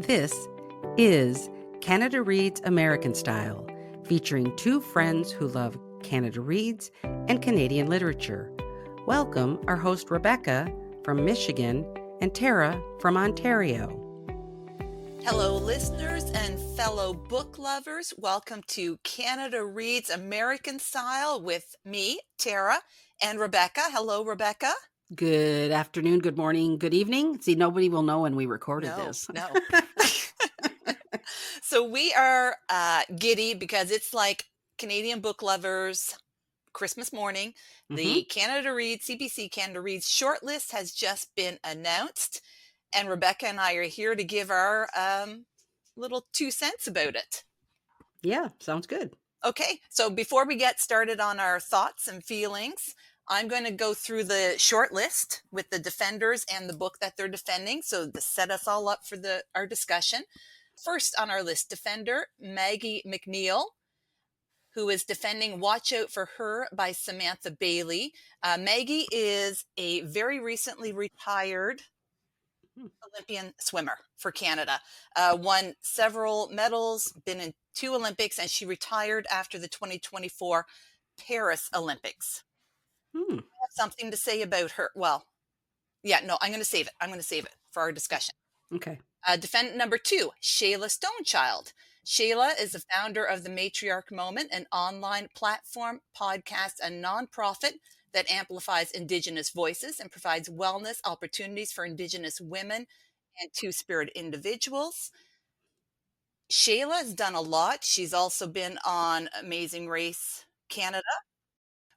This is Canada Reads American Style, featuring two friends who love Canada Reads and Canadian literature. Welcome our host Rebecca from Michigan and Tara from Ontario. Hello, listeners and fellow book lovers. Welcome to Canada Reads American Style with me, Tara, and Rebecca. Hello, Rebecca. Good afternoon, good morning, good evening. See, nobody will know when we recorded this. No. So we are giddy because it's like Canadian book lovers Christmas morning. The Canada Reads, CBC Canada Reads shortlist has just been announced. And Rebecca and I are here to give our little 2 cents about it. Yeah, sounds good. Okay, so before we get started on our thoughts and feelings, I'm going to go through the short list with the defenders and the book that they're defending. So to set us all up for our discussion. First on our list, defender Maggie Mac Neil, who is defending Watch Out for Her by Samantha Bailey. Maggie is a very recently retired Olympian swimmer for Canada, won several medals, been in 2 Olympics, and she retired after the 2024 Paris Olympics. I have something to say about her. Well, yeah, no, I'm going to save it. I'm going to save it for our discussion. Okay. Defendant number 2, Shayla Stonechild. Shayla is the founder of the Matriarch Moment, an online platform, podcast, and nonprofit that amplifies Indigenous voices and provides wellness opportunities for Indigenous women and Two-Spirit individuals. Shayla has done a lot. She's also been on Amazing Race Canada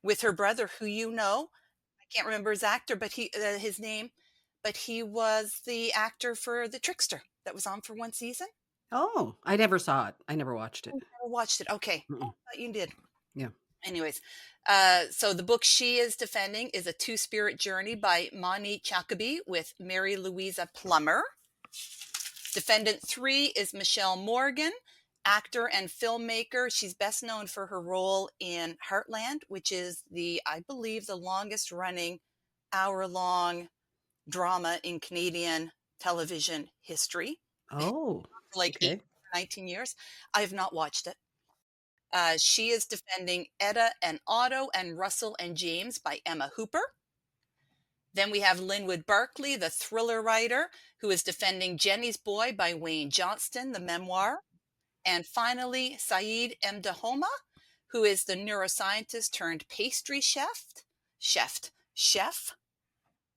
with her brother, who you know. I can't remember his actor, but his name, but he was the actor for The Trickster that was on for 1 season. Oh, I never saw it. I never watched it. I never watched it. Okay. I thought you did. Yeah. Anyways, so the book she is defending is A Two-Spirit Journey by Ma-Nee Chacaby with Mary Louisa Plummer. Defendant 3 is Michelle Morgan, actor and filmmaker. She's best known for her role in Heartland, which is I believe, the longest running hour-long drama in Canadian television history. Oh, like okay. 8 or 19 years. I have not watched it. She is defending Etta and Otto and Russell and James by Emma Hooper. Then we have Linwood Barclay, the thriller writer, who is defending Jennie's Boy by Wayne Johnston, the memoir. And finally, Saïd M'Dahoma, who is the neuroscientist turned pastry chef.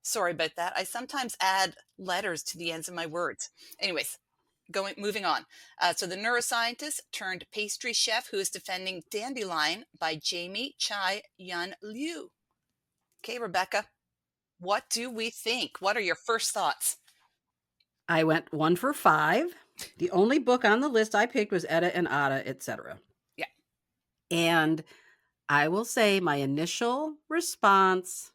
Sorry about that. I sometimes add letters to the ends of my words. Anyways, moving on. So the neuroscientist turned pastry chef who is defending Dandelion by Jamie Chai Yun Liew. Okay, Rebecca, what do we think? What are your first thoughts? I went 1 for 5. The only book on the list I picked was Etta and Otto, etc. Yeah. And I will say my initial response,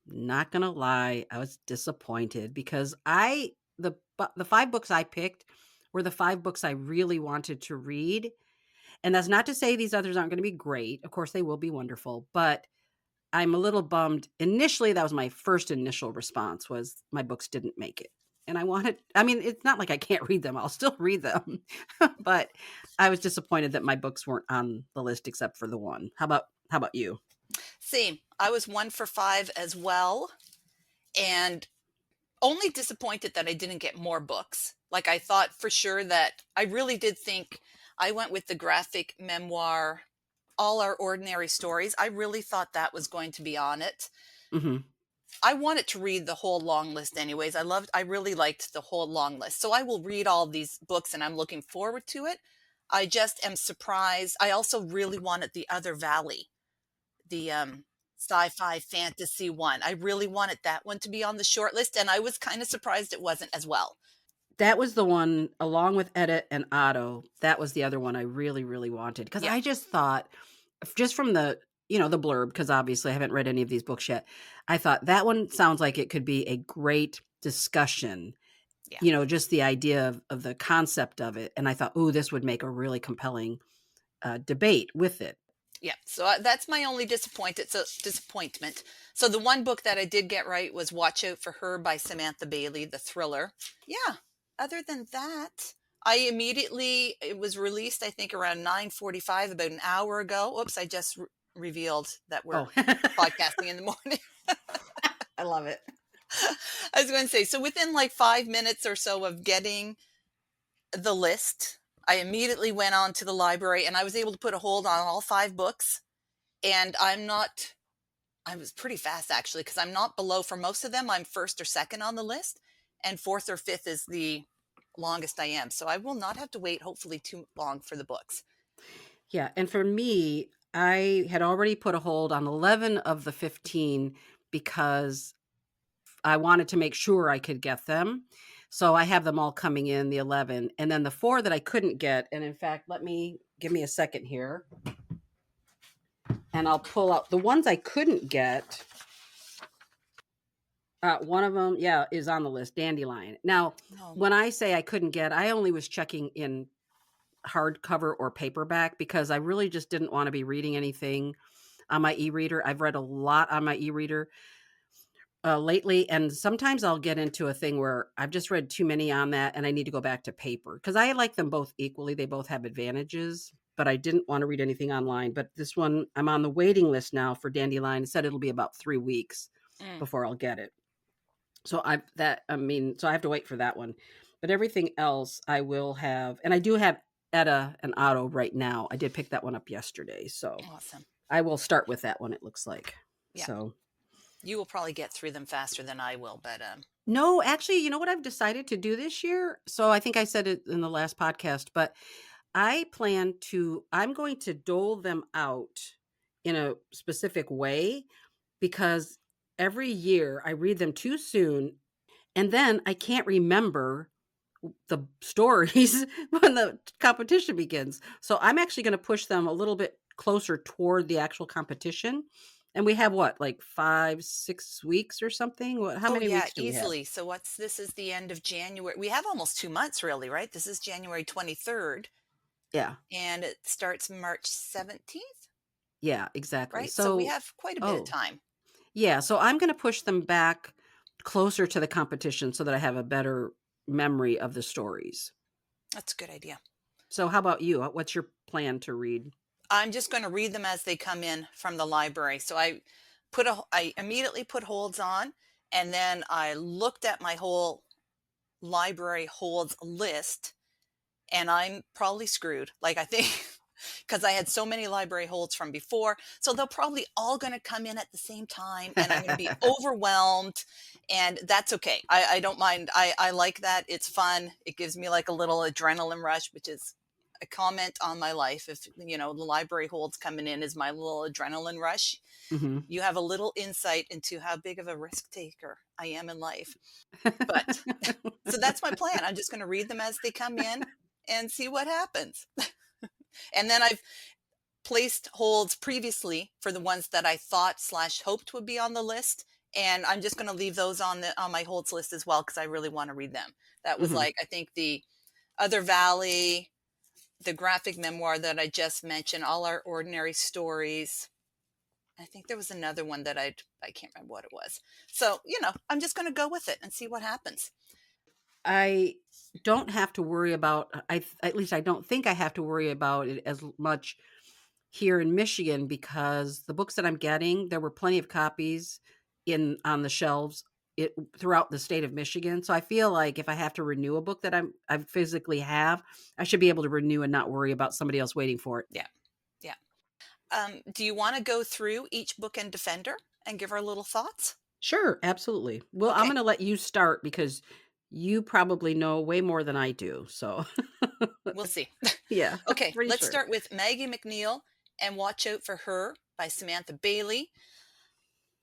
not going to lie, I was disappointed because the 5 books I picked were the 5 books I really wanted to read. And that's not to say these others aren't going to be great. Of course, they will be wonderful, but I'm a little bummed. Initially, that was my first initial response, was my books didn't make it. And it's not like I can't read them. I'll still read them. But I was disappointed that my books weren't on the list except for the one. How about you? Same. I was 1 for 5 as well. And only disappointed that I didn't get more books. Like, I thought for sure that I really did think I went with the graphic memoir, All Our Ordinary Stories. I really thought that was going to be on it. Mm-hmm. I wanted to read the whole long list anyways. I really liked the whole long list. So I will read all these books and I'm looking forward to it. I just am surprised. I also really wanted The Other Valley, the sci-fi fantasy one. I really wanted that one to be on the short list, and I was kind of surprised it wasn't as well. That was the one, along with Etta and Otto, that was the other one I really, really wanted. Because I just thought, just from the blurb, because obviously I haven't read any of these books yet, I thought that one sounds like it could be a great discussion. Yeah. Just the idea of the concept of it. And I thought, this would make a really compelling debate with it. Yeah, so that's my only disappointment. So the one book that I did get right was Watch Out for Her by Samantha Bailey, the thriller. Yeah, other than that, it was released, I think, around 9:45, about an hour ago. Oops, I just revealed that we're Oh, podcasting in the morning. I love it. I was going to say, so within like 5 minutes or so of getting the list, I immediately went on to the library and I was able to put a hold on all 5 books. And I was pretty fast actually, because I'm not below for most of them. I'm first or second on the list, and fourth or fifth is the longest I am. So I will not have to wait, hopefully, too long for the books. Yeah, and for me, I had already put a hold on 11 of the 15 because I wanted to make sure I could get them. So I have them all coming in, the 11, and then the 4 that I couldn't get, and in fact, give me a second here, and I'll pull out the ones I couldn't get. One of them, yeah, is on the list, Dandelion. Now, Oh, when I say I couldn't get, I only was checking in hardcover or paperback because I really just didn't want to be reading anything on my e-reader. I've read a lot on my e-reader lately, and sometimes I'll get into a thing where I've just read too many on that and I need to go back to paper because I like them both equally. They both have advantages, but I didn't want to read anything online. But this one, I'm on the waiting list now for Dandelion. It said it'll be about 3 weeks mm, before I'll get it. So I have to wait for that one. But everything else I will have, and I do have Etta and Otto right now. I did pick that one up yesterday, so awesome. I will start with that one, it looks like. Yeah. So You will probably get through them faster than I will, but no, actually, you know what I've decided to do this year? So I think I said it in the last podcast, but I'm going to dole them out in a specific way because every year I read them too soon and then I can't remember the stories when the competition begins. So I'm actually going to push them a little bit closer toward the actual competition. And we have what, like 5, 6 weeks or something? How oh many yeah, weeks do we have? easily. So this is the end of January. We have almost 2 months really, right? This is January 23rd Yeah. and it starts March 17th, Yeah, exactly. right? So we So, have quite a bit of oh, time. yeah. So I'm going to push them back closer to the competition so that I have a better memory of the stories. That's a good idea. So, how about you? What's your plan to read? I'm just going to read them as they come in from the library. So I immediately put holds on, and then I looked at my whole library holds list, and I'm probably screwed. Like I think because I had so many library holds from before. So they're probably all going to come in at the same time and I'm going to be overwhelmed. And that's okay. I don't mind. I like that. It's fun. It gives me like a little adrenaline rush, which is a comment on my life. If, the library holds coming in is my little adrenaline rush, Hmm. you have a little insight into how big of a risk taker I am in life. But so that's my plan. I'm just going to read them as they come in and see what happens. And then I've placed holds previously for the ones that I thought / hoped would be on the list. And I'm just going to leave those on my holds list as well because I really want to read them. That was Hmm. like I think the Other Valley, the graphic memoir that I just mentioned, All Our Ordinary Stories. I think there was another one that I can't remember what it was. So I'm just going to go with it and see what happens. I don't have to worry about at least I don't think I have to worry about it as much here in Michigan because the books that I'm getting, there were plenty of copies in on the shelves throughout the state of Michigan. So I feel like if I have to renew a book that I physically have, I should be able to renew and not worry about somebody else waiting for it. Yeah, yeah. Do you want to go through each book and defender and give our little thoughts? Sure, absolutely. Well, I'm Okay, going to let you start because you probably know way more than I do. So, we'll see. yeah, Okay, pretty let's sure. start with Maggie Mac Neil and Watch Out for Her by Samantha Bailey.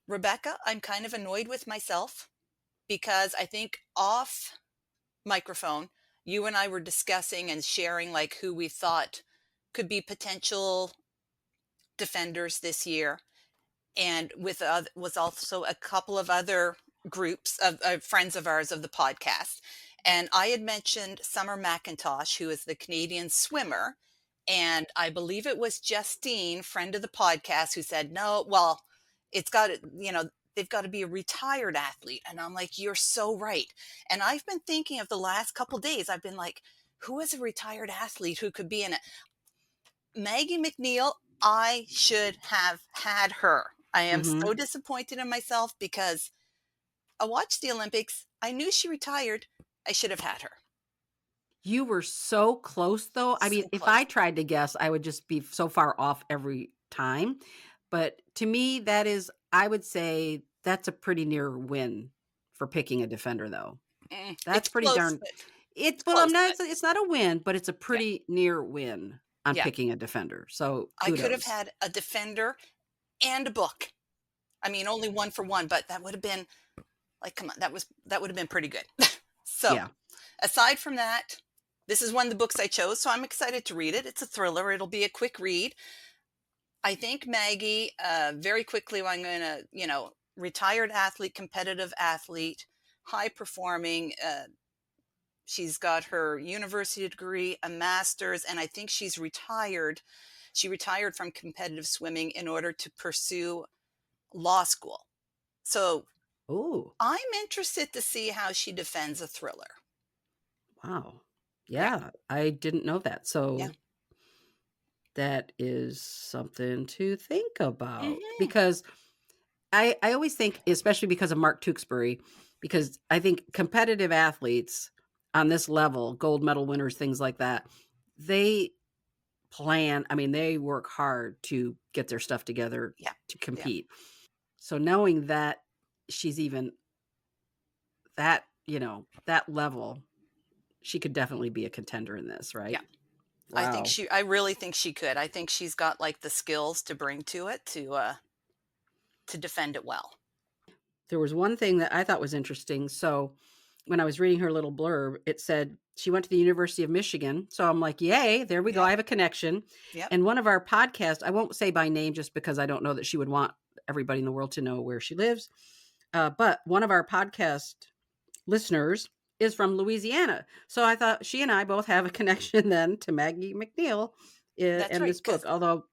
Rebecca, I'm kind of annoyed with myself because I think off microphone, you and I were discussing and sharing like who we thought could be potential defenders this year. And with was also a couple of other groups of friends of ours of the podcast. And I had mentioned Summer McIntosh, who is the Canadian swimmer. And I believe it was Justine, friend of the podcast, who said, no, well, it's got, they've got to be a retired athlete. And I'm like, you're so right. And I've been thinking of the last couple days, I've been like, who is a retired athlete who could be in it? Maggie Mac Neil, I should have had her. I am Mm-hmm. so disappointed in myself because I watched the Olympics. I knew she retired. I should have had her. You were so close, though. I mean, So if close. I tried to guess, I would just be so far off every time. But to me, that is, I would say that's a pretty near win for picking a defender, though. That's It's pretty close, darn. but It's it's well, I'm close, not. but It's not a win, but it's a yeah, pretty near win on yeah. picking a defender. So I could have kudos. had a defender and a book. I mean, only one for one, but that would have been like, come on, that would have been pretty good. So, Yeah. aside from that, this is one of the books I chose, so I'm excited to read it. It's a thriller. It'll be a quick read. I think Maggie, very quickly, I'm going to, retired athlete, competitive athlete, high performing. She's got her university degree, a master's, and I think she's retired. She retired from competitive swimming in order to pursue law school. So Oh, I'm interested to see how she defends a thriller. wow. Yeah. Yeah, I didn't know that. Yeah. So that is something to think about Hmm. because I always think, especially because of Mark Tewksbury, because I think competitive athletes on this level, gold medal winners, things like that, they plan. I mean, they work hard to get their stuff together Yeah. to Yeah. compete. So knowing that she's even that, that level, she could definitely be a contender in this, right? Yeah. Wow. I really think she could. I think she's got like the skills to bring to it to defend it well. There was one thing that I thought was interesting. So when I was reading her little blurb, it said she went to the University of Michigan. So I'm like, yay, there we go. Yep. I have a connection. Yep. And one of our podcasts, I won't say by name just because I don't know that she would want everybody in the world to know where she lives. But one of our podcast listeners is from Louisiana. So I thought she and I both have a connection then to Maggie Mac Neil That's in right. this book. Because Although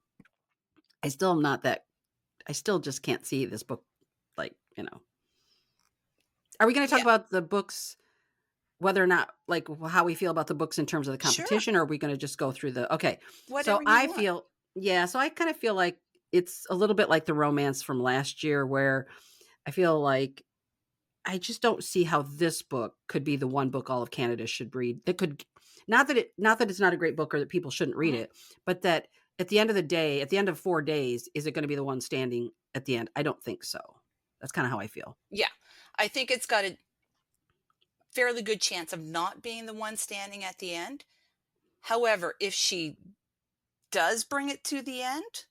I still am not that, I still just can't see this book like, Are we going to talk yeah, about the books, whether or not, like, how we feel about the books in terms of the sure. competition, or are we going to just go through the, okay. So Whatever you I want. feel, yeah, so I kind of feel like it's a little bit like the romance from last year, where I feel like I just don't see how this book could be the one book all of Canada should read. That could, not that it's not a great book or that people shouldn't read Mhm. it, but that at the end of the day, at the end of 4 days, is it going to be the one standing at the end? I don't think so. That's kind of how I feel. Yeah. I think it's got a fairly good chance of not being the one standing at the end. However, if she does bring it to the end,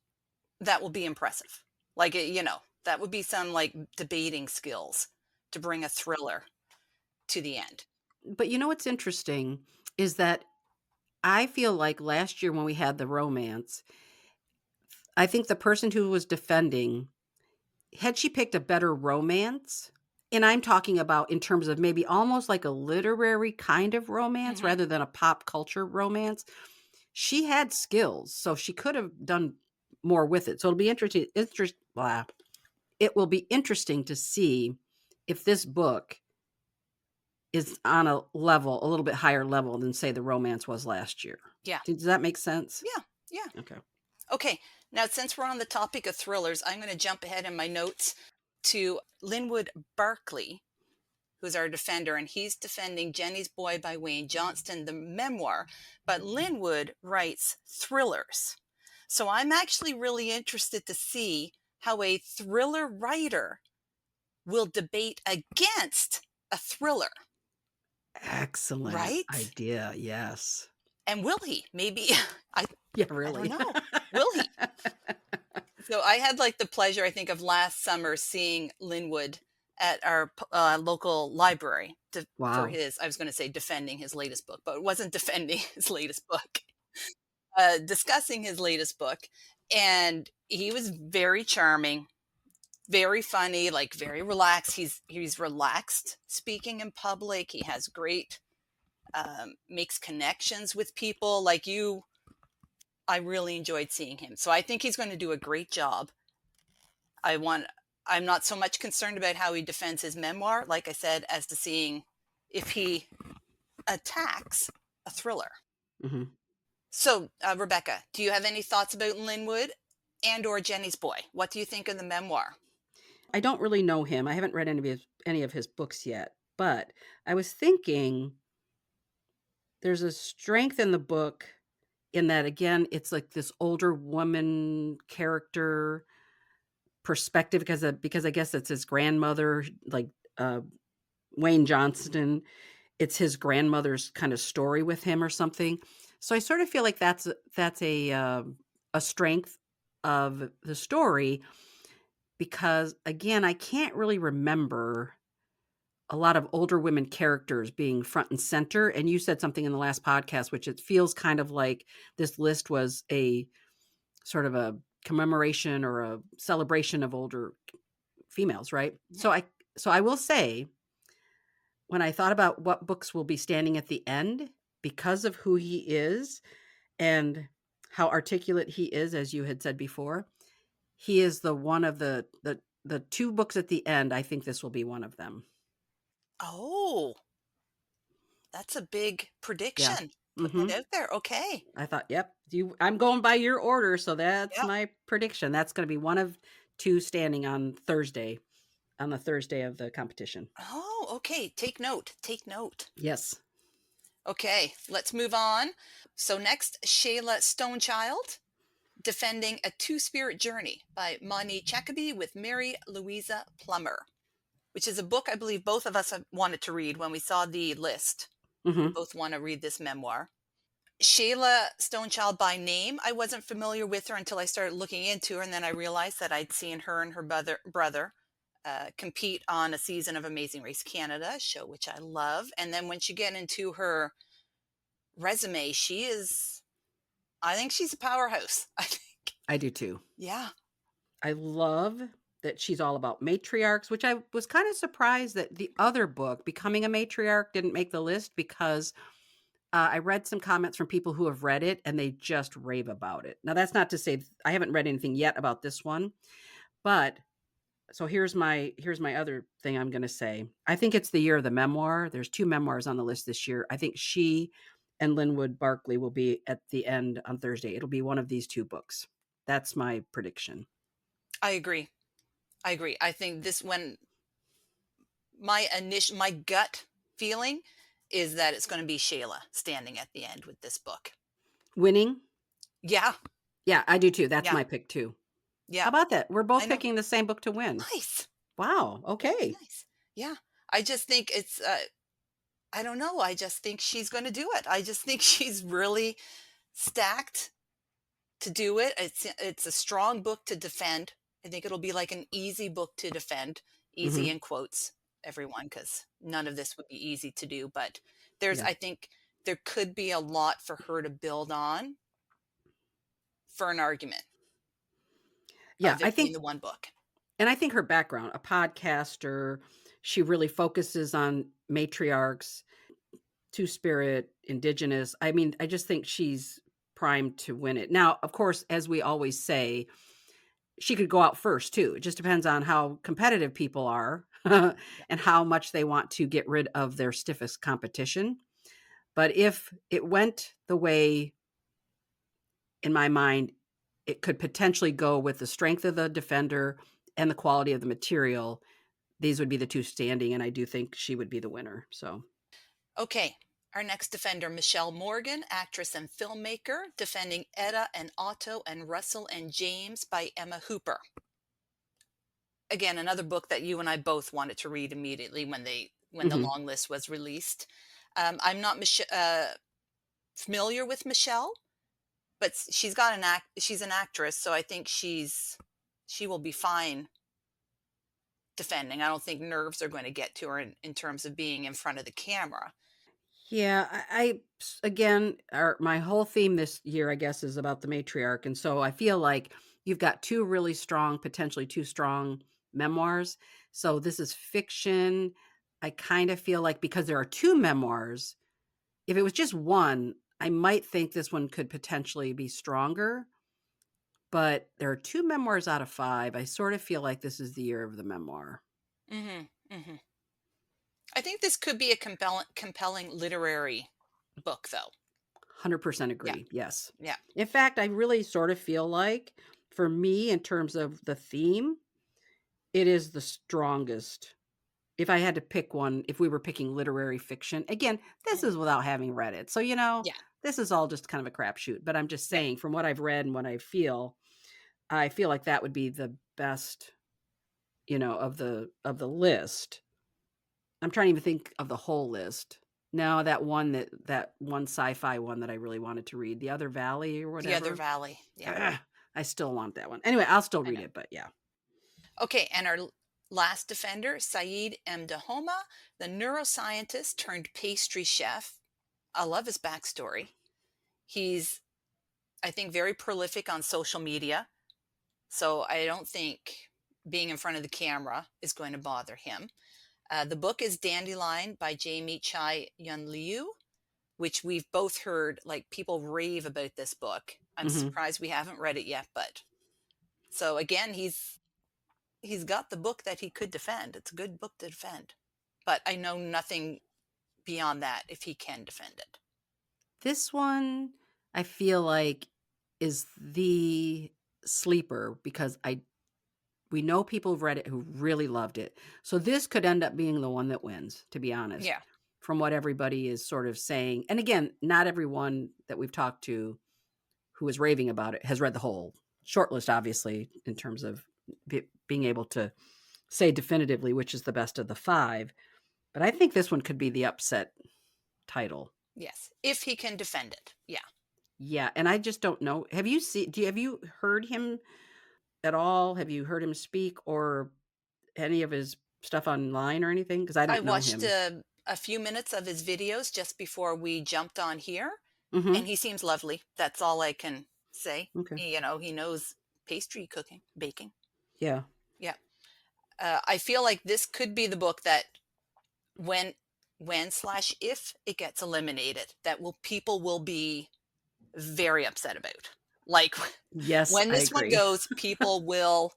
that will be impressive. Like, that would be some like debating skills to bring a thriller to the end. But what's interesting is that I feel like last year when we had the romance, I think the person who was defending, had she picked a better romance, and I'm talking about in terms of maybe almost like a literary kind of romance Hmm. rather than a pop culture romance, she had skills, so she could have done more with it. So it'll be it will be interesting to see if this book is on a level, a little bit higher level than, say, the romance was last year. Yeah. Does that make sense? Yeah. Yeah. Okay. Okay. Now, since we're on the topic of thrillers, I'm going to jump ahead in my notes to Linwood Barclay, who's our defender, and he's defending Jennie's Boy by Wayne Johnston, the memoir. But Linwood writes thrillers. So I'm actually really interested to see how a thriller writer will debate against a thriller, Excellent right? idea. Yes. And will he? Maybe I Yeah, I don't really. know. Will he? So I had like the pleasure, I think, of last summer seeing Linwood at our local library for Wow. his, I was going to say defending his latest book, but it wasn't defending his latest book, discussing his latest book. And he was very charming, very funny, like very relaxed. He's relaxed speaking in public. He has great, makes connections with people like you. I really enjoyed seeing him. So I think he's going to do a great job. I want I'm not so much concerned about how he defends his memoir, like I said, as to seeing if he attacks a thriller. Mm-hmm. So, Rebecca, do you have any thoughts about Linwood and or Jennie's boy? What do you think of the memoir? I don't really know him. I haven't read any of his books yet, but I was thinking there's a strength in the book in that, again, it's like this older woman character perspective because I guess it's his grandmother, like uh, Wayne Johnston. It's his grandmother's kind of story with him or something. So I sort of feel like that's a strength of the story because again, I can't really remember a lot of older women characters being front and center. And you said something in the last podcast, which it feels kind of like this list was a sort of a commemoration or a celebration of older females, right? Yeah. So I will say, when I thought about what books will be standing at the end because of who he is and how articulate he is, as you had said before, he is the one of the two books at the end. I think this will be one of them. Oh, that's a big Yeah. prediction. Putting Hmm. it out there. Okay. I thought, yep, I'm going by your order, so that's Yep. my prediction. That's going to be one of two standing on Thursday, on the Thursday of the competition. Oh, okay. Take note. Take note. Yes. Okay, let's move on. So next, Shayla Stonechild, defending A Two-Spirit Journey by Ma-Nee Chacaby with Mary Louisa Plummer, which is a book I believe both of us have wanted to read when we saw the list. We Hmm. both want to read this memoir. Shayla Stonechild by name, I wasn't familiar with her until I started looking into her, and then I realized that I'd seen her and her brother compete on a season of Amazing Race Canada, a show which I love. And then when you get into her resume, I think she's a powerhouse. I think. I do too. Yeah. I love that she's all about matriarchs, which I was kind of surprised that the other book, Becoming a Matriarch, didn't make the list because I read some comments from people who have read it and they just rave about it. Now, that's not to say I haven't read anything yet about this one, but so here's my other thing I'm going to say. I think it's the year of the memoir. There's two memoirs on the list this year. I think she and Linwood Barclay will be at the end on Thursday. It'll be one of these two books. That's my prediction. I agree. I agree. I think this when my gut feeling is that it's going to be Shayla standing at the end with this book. Winning? Yeah. Yeah, I do too. That's Yeah. my pick too. Yeah. How about that? We're both I know. picking the same book to win. Nice. Wow. Okay. Nice. Yeah. I just think it's I don't know. I just think she's going to do it. I just think she's really stacked to do it. It's a strong book to defend. I think it'll be like an easy book to defend. Easy Hmm. in quotes, everyone, because none of this would be easy to do. But Yeah. I think there could be a lot for her to build on for an argument Yeah. of it being the one book. And I think her background, a podcaster, she really focuses on matriarchs, Two Spirit, Indigenous. I mean, I just think she's primed to win it. Now, of course, as we always say, she could go out first too. It just depends on how competitive people are and how much they want to get rid of their stiffest competition. But if it went the way, in my mind, it could potentially go with the strength of the defender and the quality of the material. These would be the two standing, and I do think she would be the winner. So, Okay. Our next defender, Michelle Morgan, actress and filmmaker, defending Etta and Otto and Russell and James by Emma Hooper. Again, another book that you and I both wanted to read immediately when the mhm. long list was released. I'm not familiar with Michelle, but she's an actress, so I think she will be fine defending. I don't think nerves are going to get to her in terms of being in front of the camera. Yeah, again, my whole theme this year, I guess, is about the matriarch, and so I feel like you've got two really strong, potentially two strong memoirs. So this is fiction. I kind of feel like because there are two memoirs, if it was just one, I might think this one could potentially be stronger. but there are 2 memoirs out of 5. I sort of feel like this is the year of the memoir. Mm-hmm. I think this could be a compelling literary book, though. 100% Yeah. agree. Yes. Yeah. In fact, I really sort of feel like, for me, in terms of the theme, it is the strongest. If I had to pick one, if we were picking literary fiction, again, this is without having read it. So, Yeah. this is all just kind of a crapshoot. But I'm just Right. saying, from what I've read and what I feel like that would be the best, of the list. I'm trying to even think of the whole list. No, that one sci-fi one that I really wanted to read, The Other Valley or The Other whatever. Valley. Yeah. I still want that one. Anyway, I'll still I read know. it, but yeah. Okay, and our last defender, Saïd M'Dahoma, the neuroscientist turned pastry chef. I love his backstory. He's, I think, very prolific on social media. So I don't think being in front of the camera is going to bother him. The book is Dandelion by Jamie Chai Yun Liew, which we've both heard, like, people rave about this book. I'm surprised we haven't read it yet, but so again, he's got the book that he could defend. It's a good book to defend, but I know nothing beyond that if he can defend it. This one, I feel like, is the sleeper because we know people have read it who really loved it. So this could end up being the one that wins, to be honest. Yeah. From what everybody is sort of saying. And again, not everyone that we've talked to who is raving about it has read the whole shortlist, obviously, in terms of being able to say definitively which is the best of the 5. But I think this one could be the upset title. Yes, if he can defend it. Yeah. Yeah, and I just don't know. Have you heard him at all? Have you heard him speak or any of his stuff online or anything? Because I don't know watched him. a few minutes of his videos just before we jumped on here, Mm-hmm. and he seems lovely. That's all I can say. Okay. He knows pastry cooking, baking. Yeah. Yeah. I feel like this could be the book that when/if it gets eliminated, that people will be very upset about. Like, yes, when this I agree. one goes, people will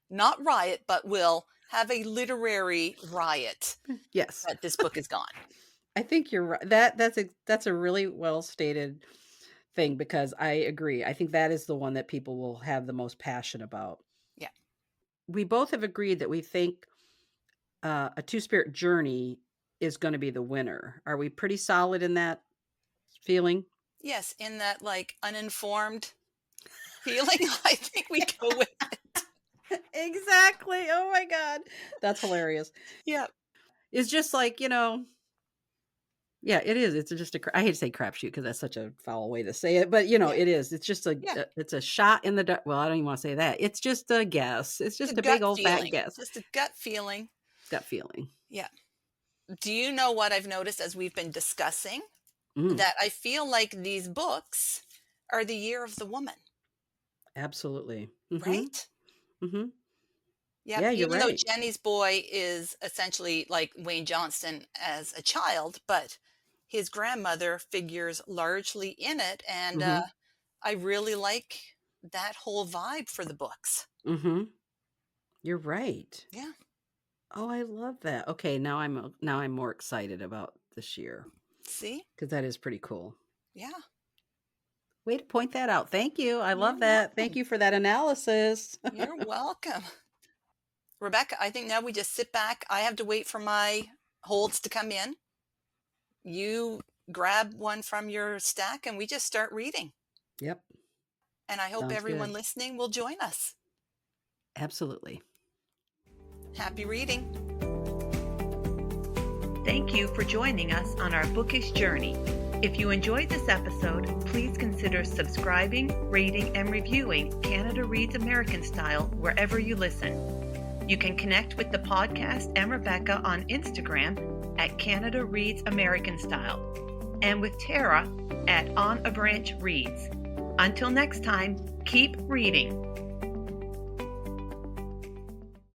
not riot, but will have a literary riot. Yes, that this book is gone. I think you're right. That's a really well stated thing because I agree. I think that is the one that people will have the most passion about. Yeah. We both have agreed that we think A Two-Spirit Journey is going to be the winner. Are we pretty solid in that feeling? Yes, in that, like, uninformed feeling, I think we go with it. Exactly. Oh my God. That's hilarious. Yeah. It's just like, yeah, it is. It's just I hate to say crapshoot because that's such a foul way to say it, but it is. It's just it's a shot in the dark. Well, I don't even want to say that. It's just a guess. It's just a big old fat guess. Just a gut feeling. Gut feeling. Yeah. Do you know what I've noticed as we've been discussing? That I feel like these books are the year of the woman. Absolutely. Mm-hmm. Right? Mm-hmm. Yep. Yeah, you're Even right. though Jennie's boy is essentially like Wayne Johnston as a child, but his grandmother figures largely in it. And I really like that whole vibe for the books. Mm-hmm. You're right. Yeah. Oh, I love that. Okay, now I'm more excited about this year. See? Because that is pretty cool. Yeah. Way to point that out. Thank you. I love that. Thank you for that analysis. You're welcome. Rebecca, I think now we just sit back. I have to wait for my holds to come in. You grab one from your stack and we just start reading. Yep. And I hope everyone listening will join us. Absolutely. Happy reading. Thank you for joining us on our bookish journey. If you enjoyed this episode, please consider subscribing, rating, and reviewing Canada Reads American Style wherever you listen. You can connect with the podcast and Rebecca on Instagram at Canada Reads American Style and with Tara at On a Branch Reads. Until next time, keep reading.